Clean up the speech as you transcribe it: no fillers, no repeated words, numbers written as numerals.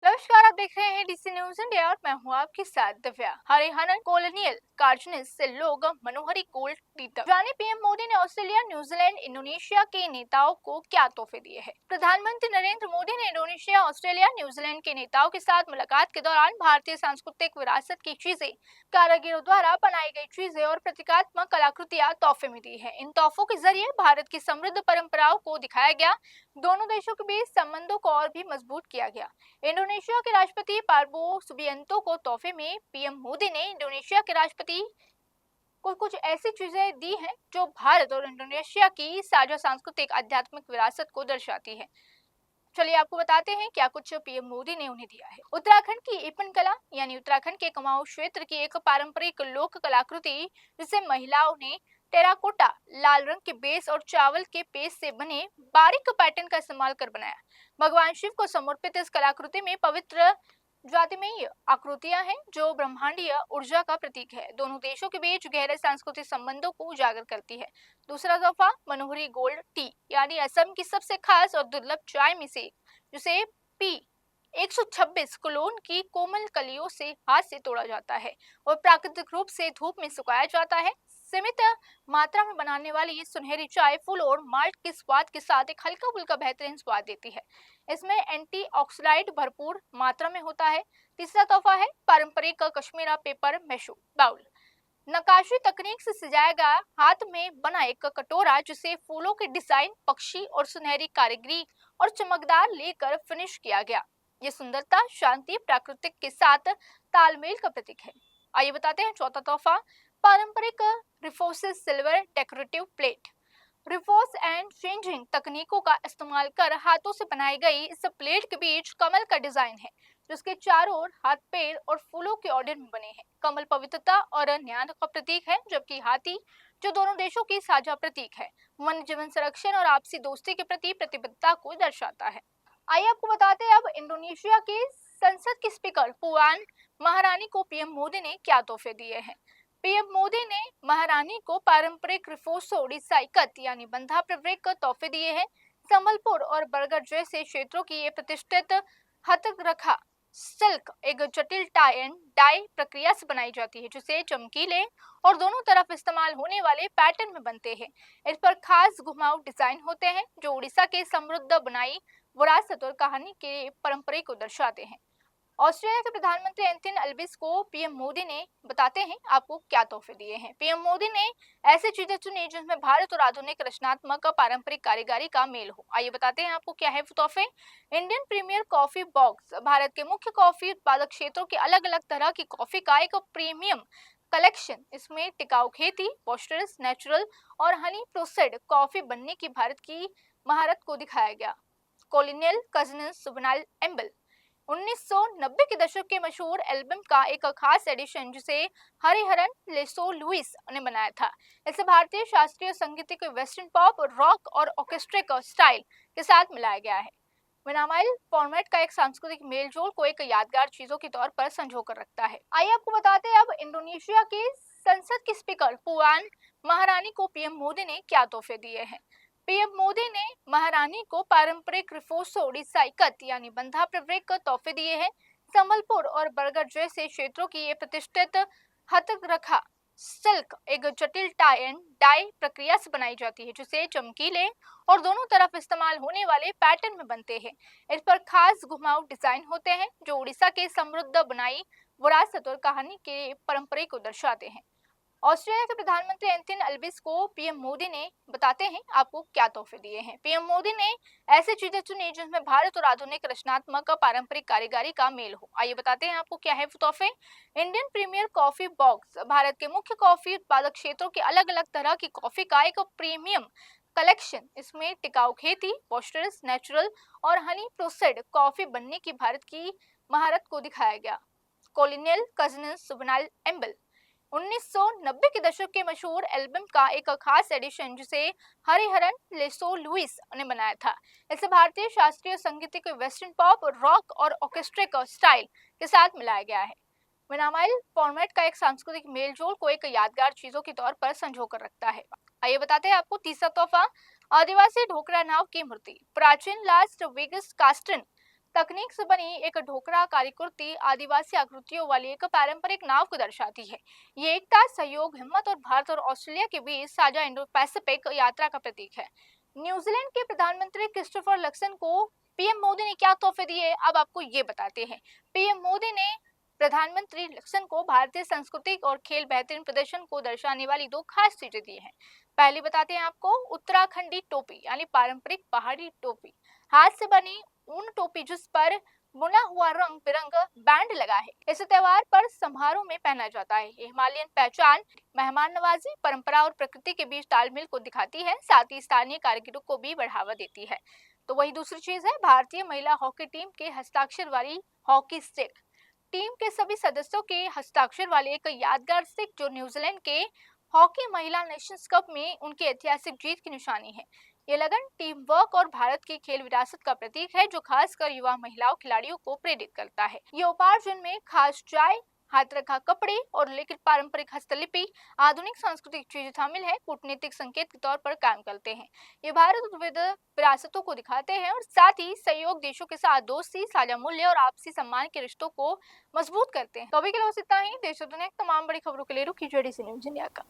नमस्कार, आप देख रहे हैं डीसी न्यूज इंडिया और मैं हूं आपके साथ दिव्या। हरियाणा कॉलोनियल कार्जनेस से लोग मनोहरी गोल्ड टी तक जाने पीएम मोदी ने ऑस्ट्रेलिया, न्यूजीलैंड, इंडोनेशिया के नेताओं को क्या तोहफे दिए हैं। प्रधानमंत्री नरेंद्र मोदी ने इंडोनेशिया, ऑस्ट्रेलिया, न्यूजीलैंड के नेताओं के साथ मुलाकात के दौरान भारतीय सांस्कृतिक विरासत की चीजें, कारीगरों द्वारा बनाई गई चीजें और प्रतीकात्मक कलाकृतियां तोहफे में दी है। इन तोहफों के जरिए भारत की समृद्ध परंपराओं को दिखाया गया, दोनों देशों के बीच संबंधों को और भी मजबूत किया गया। इंडोनेशिया के राष्ट्रपति पार्बो सुबियंतो को तोहफे में पीएम मोदी ने इंडोनेशिया के राष्ट्रपति को कुछ ऐसी चीजें दी हैं जो भारत और इंडोनेशिया की साझा सांस्कृतिक आध्यात्मिक विरासत को दर्शाती है। चलिए आपको बताते हैं क्या कुछ पीएम मोदी ने उन्हें दिया है। उत्तराखंड की इपन कला यानी उत्तराखंड के कुमाऊं क्षेत्र की एक पारंपरिक लोक कलाकृति जिसे महिलाओं ने टेराकोटा, लाल रंग के बेस और चावल के पेस्ट से बने बारीक पैटर्न का इस्तेमाल कर बनाया। भगवान शिव को समर्पित इस कलाकृति में पवित्र ज्योतिर्मयी आकृतियां हैं जो ब्रह्मांडीय ऊर्जा का प्रतीक है। दोनों देशों के बीच गहरे सांस्कृतिक संबंधों को उजागर करती है। दूसरा तोहफा मनोहरी गोल्ड टी यानी असम की सबसे खास और दुर्लभ चाय में से एक, जिसे पी 126 क्लोन की कोमल कलियों से हाथ से तोड़ा जाता है और प्राकृतिक रूप से धूप में सुखाया जाता है। सीमित मात्रा में बनाने वाली ये सुनहरी चाय फूल और माल्ट के स्वाद के साथ एक हल्का फुल्का बेहतरीन स्वाद देती है। इसमें एंटीऑक्सीडेंट भरपूर मात्रा में होता है। तीसरा तोहफा है पारंपरिक कश्मीरा पेपर मैशू बाउल, नक्काशी तकनीक से सजाया गया हाथ में बना एक कटोरा जिसे फूलों के डिजाइन, पक्षी और सुनहरी कारीगरी और चमकदार लेकर फिनिश किया गया। ये सुंदरता, शांति, प्राकृतिक के साथ तालमेल का प्रतीक है। आइए बताते हैं चौथा तोहफा, पारंपरिक रिफोसिस silver decorative plate. Reverse and changing तकनीकों का इस्तेमाल कर हाथों से बनाई गई इस प्लेट के बीच कमल का डिजाइन है जिसके चारों ओर हाथ, पैर और फूलों के ऑर्डर में बने हैं। कमल पवित्रता और ज्ञान का प्रतीक है, जबकि हाथी जो दोनों देशों की साझा प्रतीक है, वन्य जीवन संरक्षण और आपसी दोस्ती के प्रति प्रतिबद्धता को दर्शाता है। आइए आपको बताते हैं अब इंडोनेशिया के संसद की स्पीकर पुआन महारानी को पीएम मोदी ने क्या तोहफे दिए हैं। पीएम मोदी ने महारानी को पारंपरिक रिफोसो ओडिशा इकत यानी बंधा प्रवृत्त तोहफे दिए हैं। संबलपुर और बरगढ़ जैसे क्षेत्रों की ये प्रतिष्ठित हथकरघा सिल्क एक जटिल टाई एंड डाई प्रक्रिया से बनाई जाती है जिसे चमकीले और दोनों तरफ इस्तेमाल होने वाले पैटर्न में बनते हैं। इस पर खास घुमाव डिजाइन होते हैं जो उड़ीसा के समृद्ध बुनाई, विरासत और कहानी के परंपरा को दर्शाते हैं। ऑस्ट्रेलिया के प्रधानमंत्री एंथनी अल्बिस को पीएम मोदी ने बताते हैं आपको क्या तोहफे दिए हैं। पीएम मोदी ने ऐसी चीजें चुनी जिसमें भारत और आधुनिक रचनात्मक पारंपरिक कारीगरी का मेल हो। आइए बताते हैं आपको क्या है वो तोहफे। इंडियन प्रीमियर कॉफी बॉक्स भारत के मुख्य कॉफी उत्पादक क्षेत्रों के अलग अलग तरह की कॉफी का एक प्रीमियम कलेक्शन। इसमें टिकाऊ खेती, पॉस्चरस, नेचुरल और हनी प्रोसेस्ड कॉफी बनने की भारत की महारत को दिखाया गया। कॉलोनियल कजनस सुबनाल एम्बल 1990 के दशक के मशहूर एल्बम का एक खास एडिशन जिसे हरिहरन लेसो लुइस ने बनाया था। इसे भारतीय शास्त्रीय संगीत के वेस्टर्न पॉप, रॉक और ऑर्केस्ट्रिक स्टाइल के साथ मिलाया गया है। विनामाइल फॉर्मेट का एक सांस्कृतिक मेलजोल को एक यादगार चीजों के तौर पर संजो कर रखता है। आइए आपको बताते हैं अब इंडोनेशिया के संसद की स्पीकर पुआन महारानी को पीएम मोदी ने क्या तोहफे दिए हैं। पीएम मोदी ने महारानी को पारंपरिक रिफोसो ओडिशा इकत यानी बंधा प्रवृत्त तोहफे दिए हैं। संबलपुर और बरगढ़ जैसे क्षेत्रों की ये प्रतिष्ठित हथकरघा सिल्क एक जटिल टाई एंड डाई प्रक्रिया से बनाई जाती है जिसे चमकीले और दोनों तरफ इस्तेमाल होने वाले पैटर्न में बनते हैं। इस पर खास घुमाव डिजाइन होते हैं जो उड़ीसा के समृद्ध बुनाई, विरासत और कहानी के परंपरा को दर्शाते हैं। ऑस्ट्रेलिया के प्रधानमंत्री एंथनी अल्बिस को पीएम मोदी ने बताते हैं आपको क्या तोहफे दिए हैं। पीएम मोदी ने ऐसी चीजें चुनी जिसमें भारत और आधुनिक रचनात्मक पारंपरिक कारीगरी का मेल हो। आइए बताते हैं आपको क्या है वो तोहफे। इंडियन प्रीमियर कॉफी बॉक्स भारत के मुख्य कॉफी उत्पादक क्षेत्रों के अलग अलग तरह की कॉफी का एक प्रीमियम कलेक्शन। इसमें टिकाऊ खेती, पॉस्चरस, नेचुरल और हनी प्रोसेस्ड कॉफी बनने की भारत की महारत को दिखाया गया। कॉलोनियल कजनस सुबनाल एम्बल 1990 के दशक के मशहूर एल्बम का एक खास एडिशन जिसे हरिहरन लेसो लुइस ने बनाया था। इसे भारतीय शास्त्रीय संगीत के वेस्टर्न पॉप, रॉक और ऑर्केस्ट्रिक स्टाइल के साथ मिलाया गया है। विनामाइल फॉर्मेट का एक सांस्कृतिक मेलजोल को एक यादगार चीजों के तौर पर संजो कर रखता है। आइए बताते हैं आपको तीसरा तोहफा, आदिवासी ढोकरा नाव की मूर्ति। प्राचीन लास्ट वेगस कास्टन तकनीक से बनी एक ढोकरा कारीकृति आदिवासी आकृतियों वाली एक पारंपरिक नाव को दर्शाती है। ये एकता, सहयोग, हिम्मत और भारत और ऑस्ट्रेलिया के बीच साझा इंडो पैसिफिक यात्रा का प्रतीक है। न्यूजीलैंड के प्रधानमंत्री क्रिस्टोफर लक्सन को पीएम मोदी ने क्या तोहफे दिए, अब आपको ये बताते हैं। पीएम मोदी ने प्रधानमंत्री लक्सन को भारतीय संस्कृति और खेल बेहतरीन प्रदर्शन को दर्शाने वाली दो खास चीजें दी हैं। पहले बताते हैं आपको उत्तराखंडी टोपी यानी पारंपरिक पहाड़ी टोपी, हाथ से बनी ऊन टोपी जिस पर बुना हुआ रंग बिरंग बैंड लगा है। इसे त्योहार पर समारोह में पहना जाता है। ये हिमालयन पहचान, मेहमान नवाजी, परंपरा और प्रकृति के बीच तालमेल को दिखाती है, साथ ही स्थानीय कारीगरों को भी बढ़ावा देती है। तो वही दूसरी चीज है भारतीय महिला हॉकी टीम के हस्ताक्षर वाली हॉकी स्टिक। टीम के सभी सदस्यों के हस्ताक्षर वाले एक यादगार स्टिक जो न्यूजीलैंड के हॉकी महिला नेशंस कप में उनकी ऐतिहासिक जीत की निशानी है। ये लगन टीम वर्क और भारत की खेल विरासत का प्रतीक है, जो खासकर युवा महिलाओं खिलाड़ियों को प्रेरित करता है। ये उपहार जिनमें खास चाय, हाथ रखा कपड़े और लिखित पारंपरिक हस्तलिपि, आधुनिक सांस्कृतिक चीजें शामिल है, कूटनीतिक संकेत के तौर पर काम करते हैं। ये भारत और विविध विरासतों को दिखाते हैं और साथ ही सहयोग, देशों के साथ दोस्ती, साझा मूल्य और आपसी सम्मान के रिश्तों को मजबूत करते हैं। तो अभी के लिए बस इतना ही। देश और दुनिया की तमाम बड़ी खबरों के लिए रुकिए जेडीसी न्यूज इंडिया का।